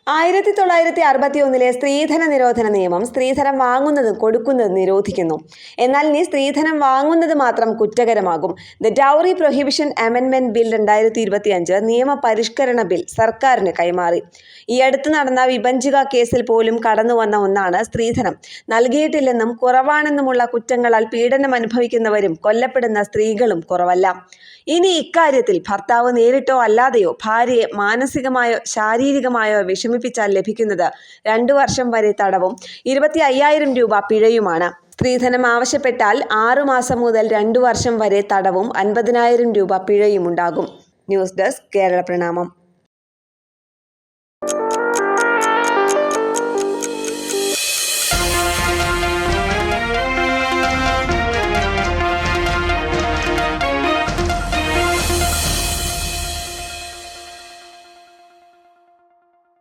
1961 സ്ത്രീധന നിരോധന നിയമം സ്ത്രീധനം വാങ്ങുന്നതും കൊടുക്കുന്നതും നിരോധിക്കുന്നു. എന്നാൽ ഇനി സ്ത്രീധനം വാങ്ങുന്നത് മാത്രം കുറ്റകരമാകും. ദ ഡൗറി പ്രൊഹിബിഷൻ അമെൻമെന്റ് ബിൽ 2025 നിയമ പരിഷ്കരണ ബിൽ സർക്കാരിന് കൈമാറി. ഈ അടുത്ത് നടന്ന വിഭജിക കേസിൽ പോലും കടന്നുവന്ന ഒന്നാണ് സ്ത്രീധനം. നൽകിയിട്ടില്ലെന്നും കുറവാണെന്നുമുള്ള കുറ്റങ്ങളാൽ പീഡനം അനുഭവിക്കുന്നവരും കൊല്ലപ്പെടുന്ന സ്ത്രീകളും കുറവല്ല. ഇനി ഇക്കാര്യത്തിൽ ഭർത്താവ് നേരിട്ടോ അല്ലാതെയോ ഭാര്യയെ മാനസികമായോ ശാരീരികമായോ വിഷമിപ്പിച്ചാൽ ലഭിക്കുന്നത് 2 വർഷം വരെ തടവും 25,000 രൂപ പിഴയുമാണ്. സ്ത്രീധനം ആവശ്യപ്പെട്ടാൽ 6 മാസം മുതൽ 2 വർഷം വരെ തടവും 50,000 രൂപ പിഴയുമുണ്ടാകും. ന്യൂസ് ഡെസ്ക് കേരള പ്രണാമം.